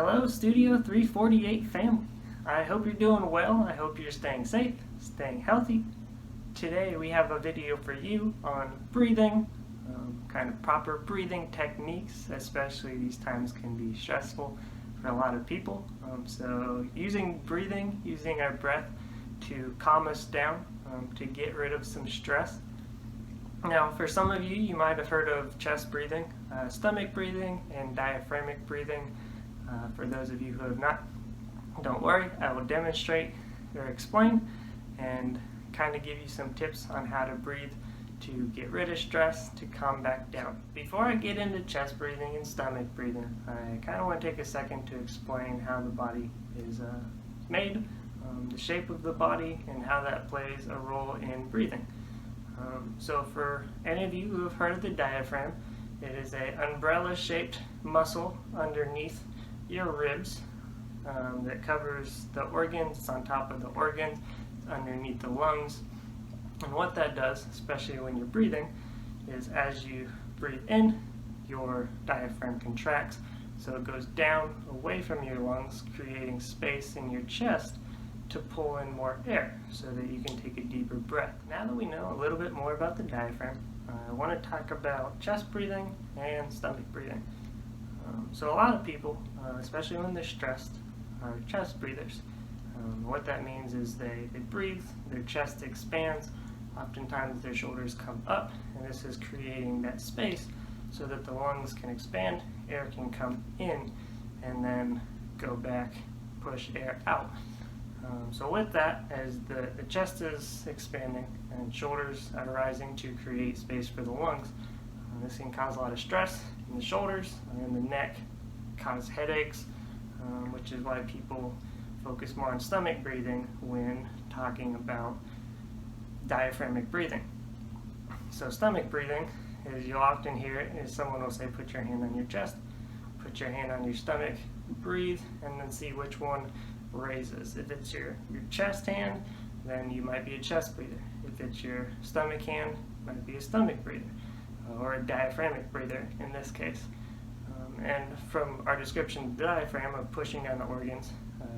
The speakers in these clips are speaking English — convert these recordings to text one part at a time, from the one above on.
Hello, Studio 348 family. I hope you're doing well. I hope you're staying safe, staying healthy. Today we have a video for you on breathing, kind of proper breathing techniques, especially these times can be stressful for a lot of people. So using breathing, using our breath to calm us down, to get rid of some stress. Now, for some of you, you might have heard of chest breathing, stomach breathing, and diaphragmic breathing. For those of you who have not, don't worry, I will demonstrate or explain and kind of give you some tips on how to breathe to get rid of stress, to calm back down. Before I get into chest breathing and stomach breathing, I kind of want to take a second to explain how the body is made, the shape of the body, and how that plays a role in breathing. So for any of you who have heard of the diaphragm, it is an umbrella-shaped muscle underneath your ribs that covers the organs. It's on top of the organs, underneath the lungs. And what that does, especially when you're breathing, is as you breathe in, your diaphragm contracts, so it goes down away from your lungs, creating space in your chest to pull in more air so that you can take a deeper breath. Now that we know a little bit more about the diaphragm, I want to talk about chest breathing and stomach breathing. So a lot of people, especially when they're stressed, are chest breathers. What that means is they breathe, their chest expands, oftentimes their shoulders come up, and this is creating that space so that the lungs can expand, air can come in, and then go back, push air out. So with that, as the chest is expanding and shoulders are rising to create space for the lungs, this can cause a lot of stress in the shoulders and in the neck, cause headaches, which is why people focus more on stomach breathing when talking about diaphragmic breathing. So stomach breathing, as you'll often hear it, is someone will say put your hand on your chest, put your hand on your stomach, breathe, and then see which one raises. If it's your chest hand, then you might be a chest breather. If it's your stomach hand, it might be a stomach breather, or a diaphragmic breather in this case. And from our description of the diaphragm, of pushing down the organs,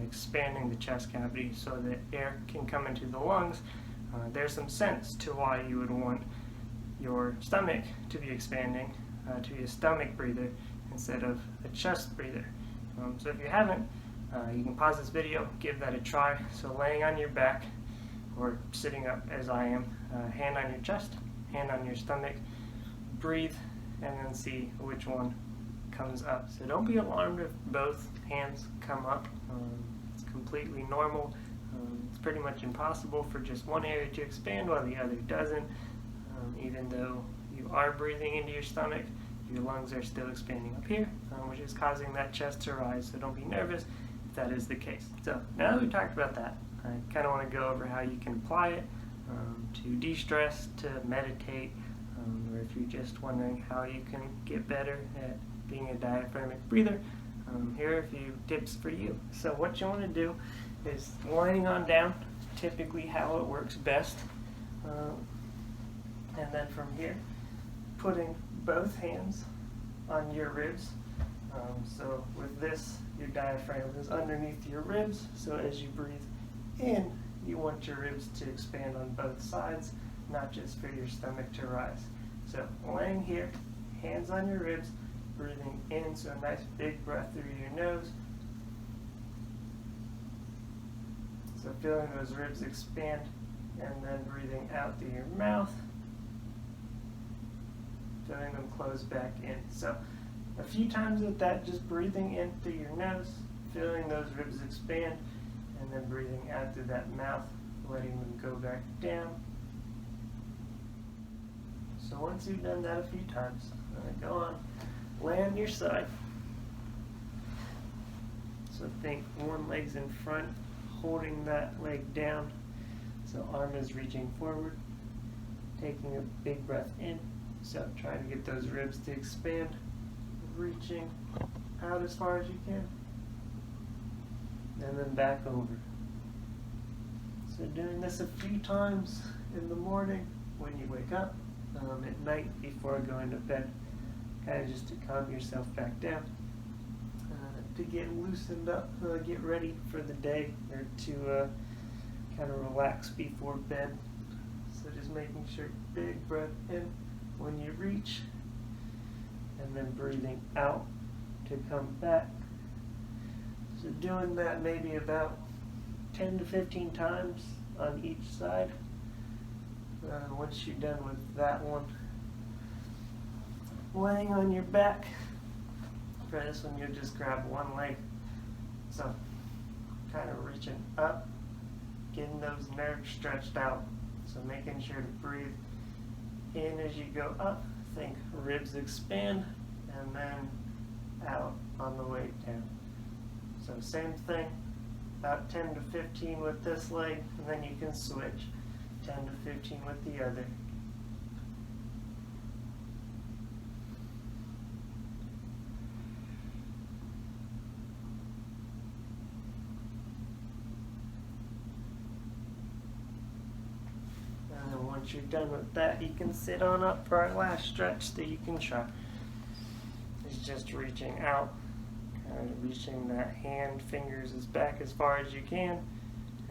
expanding the chest cavity so that air can come into the lungs, there's some sense to why you would want your stomach to be expanding, to be a stomach breather instead of a chest breather. So if you haven't, you can pause this video, give that a try. So laying on your back or sitting up as I am, hand on your chest, hand on your stomach, breathe, and then see which one comes up. So don't be alarmed if both hands come up. It's completely normal. It's pretty much impossible for just one area to expand while the other doesn't. Even though you are breathing into your stomach, your lungs are still expanding up here, which is causing that chest to rise. So don't be nervous if that is the case. So now that we talked about that, I kind of want to go over how you can apply it to de-stress, to meditate, or if you're just wondering how you can get better at being a diaphragmic breather, here are a few tips for you. So what you want to do is lying on down, typically how it works best, and then from here, putting both hands on your ribs. So with this, your diaphragm is underneath your ribs, so as you breathe in, you want your ribs to expand on both sides, not just for your stomach to rise. So laying here, hands on your ribs, breathing in, so a nice big breath through your nose. So feeling those ribs expand, and then breathing out through your mouth, feeling them close back in. So a few times with that, just breathing in through your nose, feeling those ribs expand, and then breathing out through that mouth, letting them go back down. So once you've done that a few times, go on, lay on your side. So think one leg's in front, holding that leg down. So arm is reaching forward, taking a big breath in. So trying to get those ribs to expand, reaching out as far as you can, and then back over. So doing this a few times in the morning when you wake up, at night before going to bed, kind of just to calm yourself back down. to get loosened up, get ready for the day, or to kind of relax before bed. So just making sure, big breath in when you reach, and then breathing out to come back. So doing that maybe about 10 to 15 times on each side. Once you're done with that one, laying on your back. For this one, you'll just grab one leg. So kind of reaching up, getting those nerves stretched out. So making sure to breathe in as you go up. Think ribs expand, and then out on the way down. So same thing, about 10 to 15 with this leg, and then you can switch 10 to 15 with the other. And then once you're done with that, you can sit on up for our last stretch that you can try. It's just reaching out, kind of reaching that hand, fingers as back as far as you can,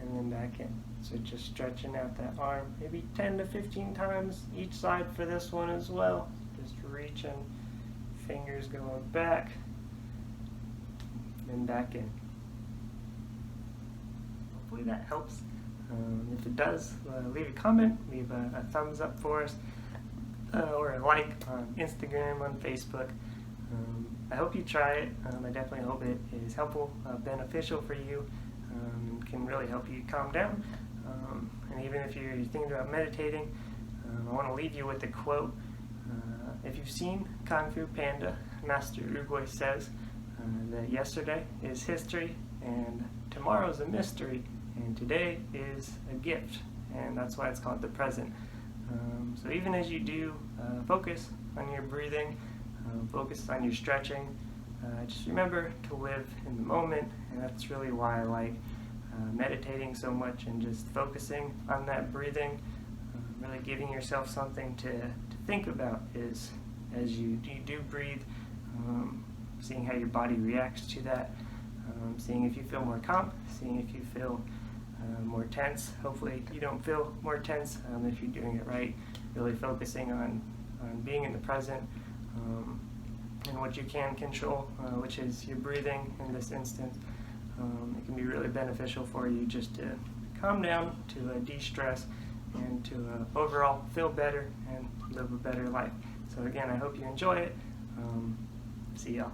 and then back in. So just stretching out that arm, maybe 10 to 15 times each side for this one as well. Just reaching, fingers going back, then back in. Hopefully that helps. If it does, leave a comment, leave a thumbs up for us, or a like on Instagram, on Facebook. I hope you try it. I definitely hope it is helpful, beneficial for you, and can really help you calm down. And even if you're thinking about meditating, I want to leave you with a quote. If you've seen Kung Fu Panda, Master Oogway says that yesterday is history, and tomorrow's a mystery, and today is a gift, and that's why it's called the present. So even as you do, focus on your breathing, focus on your stretching, just remember to live in the moment, and that's really why I like meditating so much, and just focusing on that breathing, really giving yourself something to think about is as you do breathe, seeing how your body reacts to that, seeing if you feel more calm, seeing if you feel more tense. Hopefully you don't feel more tense if you're doing it right, really focusing on being in the present, and what you can control, which is your breathing in this instance. It can be really beneficial for you just to calm down, to de-stress, and to overall feel better and live a better life. So again, I hope you enjoy it. See y'all.